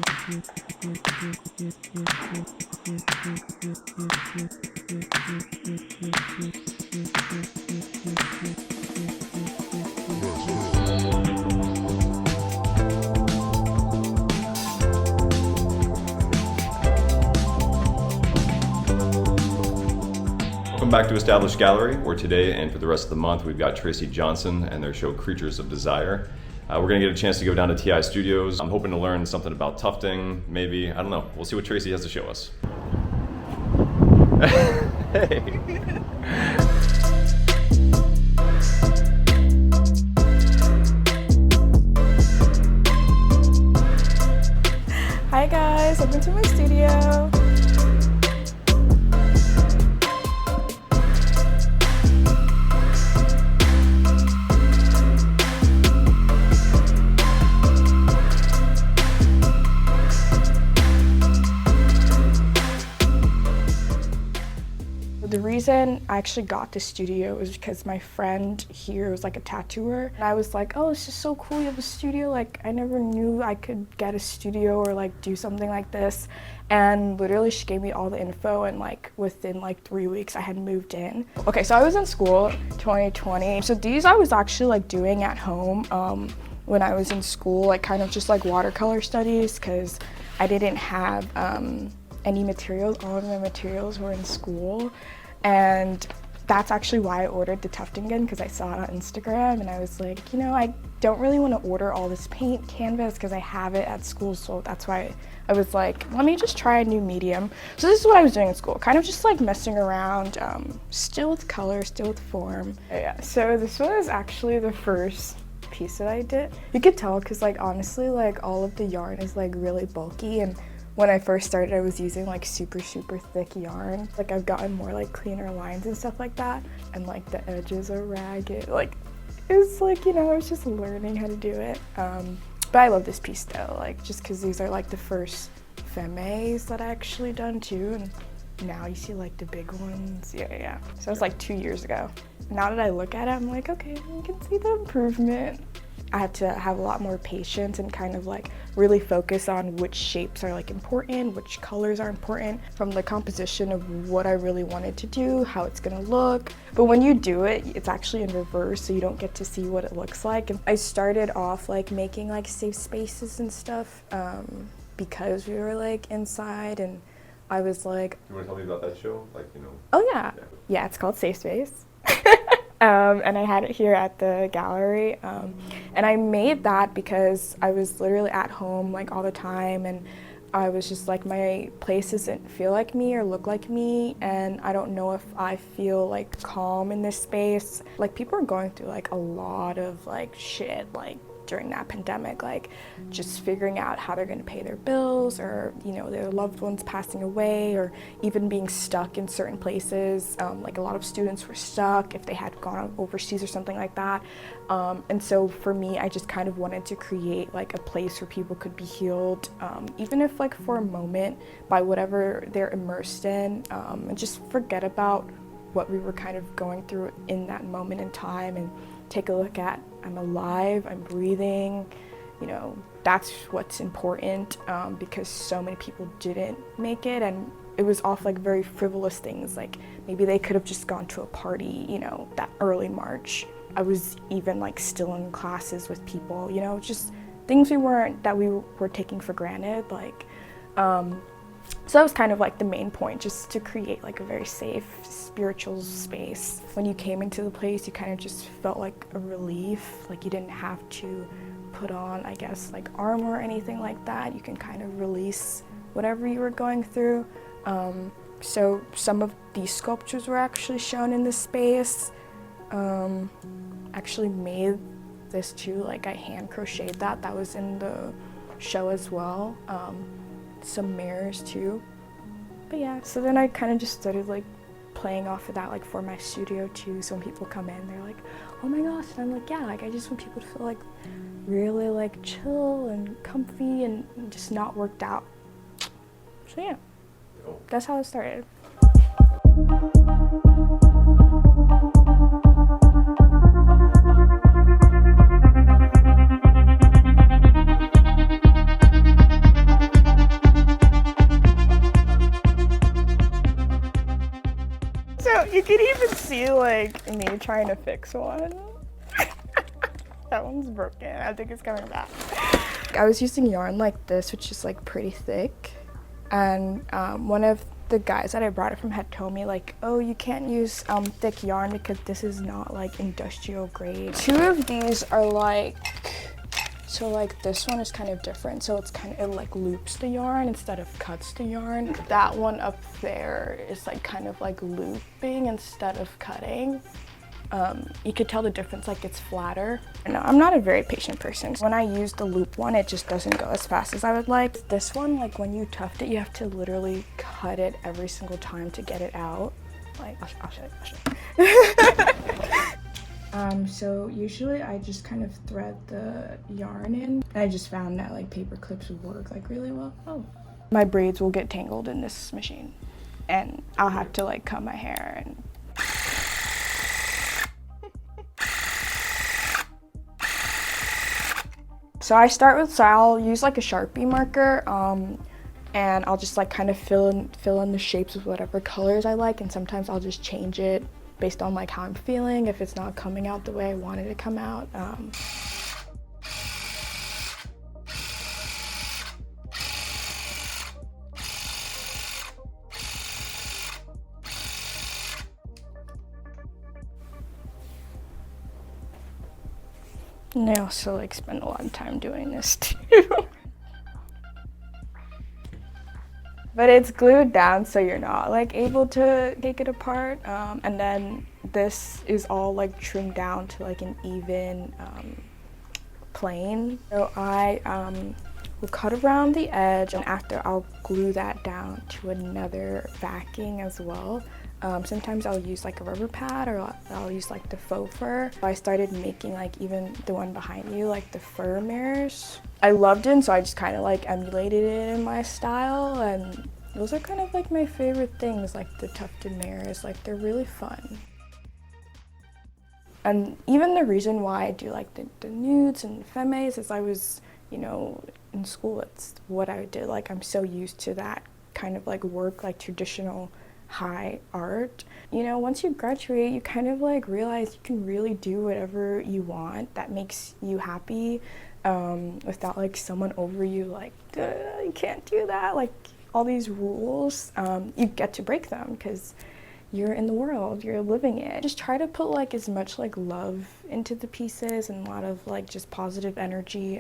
Welcome back to Established Gallery, where today and for the rest of the month we've got Traci Johnson and their show Creatures of Desire. We're going to get a chance to go down to TI Studios. I'm hoping to learn something about tufting, maybe. I don't know. We'll see what Traci has to show us. Hey. Hi guys, welcome to my studio. The reason I actually got this studio was because my friend here was like a tattooer. And I was like, oh, it's just so cool you have a studio. Like, I never knew I could get a studio or like do something like this. And literally she gave me all the info, and like within like 3 weeks I had moved in. Okay, so I was in school 2020. So these I was actually like doing at home when I was in school, like kind of just like watercolor studies, because I didn't have any materials. All of my materials were in school. And that's actually why I ordered the tufting gun, because I saw it on Instagram and I was like, you know, I don't really want to order all this paint canvas because I have it at school, so that's why I was like, let me just try a new medium. So this is what I was doing in school, kind of just like messing around, still with color, still with form. Yeah, so this was actually the first piece that I did. You could tell because like honestly, like all of the yarn is like really bulky, and when I first started, I was using like super thick yarn. Like I've gotten more like cleaner lines and stuff like that. And like the edges are ragged. Like it's like, you know, I was just learning how to do it. But I love this piece though, like just cause these are like the first femmes that I actually done too. And now you see like the big ones. Yeah. So it was like 2 years ago. Now that I look at it, I'm like, okay, you can see the improvement. I had to have a lot more patience and kind of like really focus on which shapes are like important, which colors are important, from the composition of what I really wanted to do, how it's gonna look. But when you do it, it's actually in reverse, so you don't get to see what it looks like. And I started off like making like safe spaces and stuff because we were like inside, and I was like, You want to tell me about that show? Like, you know. Oh yeah, it's called Safe Space. And I had it here at the gallery, and I made that because I was literally at home like all the time, and I was just like, my place doesn't feel like me or look like me, and I don't know if I feel like calm in this space. Like people are going through like a lot of like shit like during that pandemic, like just figuring out how they're going to pay their bills, or you know, their loved ones passing away, or even being stuck in certain places. Like a lot of students were stuck if they had gone overseas or something like that. And so for me, I just kind of wanted to create like a place where people could be healed, even if like for a moment, by whatever they're immersed in, and just forget about what we were kind of going through in that moment in time, and take a look at, I'm alive, I'm breathing, you know, that's what's important, because so many people didn't make it, and it was off like very frivolous things, like maybe they could have just gone to a party, you know, that early March. I was even like still in classes with people, you know, just things that we were taking for granted, like, so that was kind of like the main point, just to create like a very safe spiritual space. When you came into the place, you kind of just felt like a relief, like you didn't have to put on, I guess, like armor or anything like that. You can kind of release whatever you were going through. So some of these sculptures were actually shown in this space. Actually made this too, like I hand crocheted that was in the show as well. Some mirrors too. But yeah, so then I kind of just started like playing off of that like for my studio too. So when people come in, they're like, oh my gosh, and I'm like, yeah, like I just want people to feel like really like chill and comfy and just not worked out. So yeah, that's how it started. You can even see like me trying to fix one. That one's broken. I think it's coming back. I was using yarn like this, which is like pretty thick. And one of the guys that I brought it from had told me like, oh, you can't use thick yarn because this is not like industrial grade. Two of these are like, so like this one is kind of different. So it's kind of, it like loops the yarn instead of cuts the yarn. That one up there is like kind of like looping instead of cutting. You could tell the difference, like it's flatter. No, I'm not a very patient person. When I use the loop one, it just doesn't go as fast as I would like. This one, like when you tuft it, you have to literally cut it every single time to get it out. Like, I'll show you. So usually I just kind of thread the yarn in. I just found that like paper clips would work like really well. Oh. My braids will get tangled in this machine and I'll have to like cut my hair and so I'll use like a Sharpie marker and I'll just like kind of fill in the shapes with whatever colors I like, and sometimes I'll just change it based on like how I'm feeling if it's not coming out the way I wanted it to come out. And I also like spend a lot of time doing this too. But it's glued down so you're not like able to take it apart. And then this is all like trimmed down to like an even plane. So I will cut around the edge, and after I'll glue that down to another backing as well. Sometimes I'll use like a rubber pad, or I'll use like the faux fur. I started making like even the one behind you, like the fur mirrors. I loved it, and so I just kind of like emulated it in my style, and those are kind of like my favorite things, like the tufted mirrors. Like they're really fun. And even the reason why I do like the nudes and femmes is I was, you know, in school, it's what I did. Like I'm so used to that kind of like work, like traditional high art. You know, once you graduate, you kind of like realize you can really do whatever you want that makes you happy, without like someone over you like, you can't do that, like all these rules. You get to break them because you're in the world, you're living it. Just try to put like as much like love into the pieces and a lot of like just positive energy,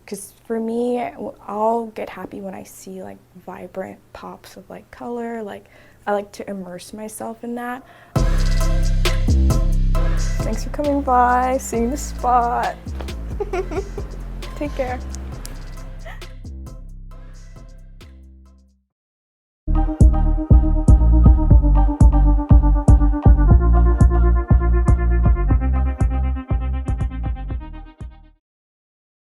because for me, I'll get happy when I see like vibrant pops of like color. Like I like to immerse myself in that. Thanks for coming by, seeing the spot. Take care.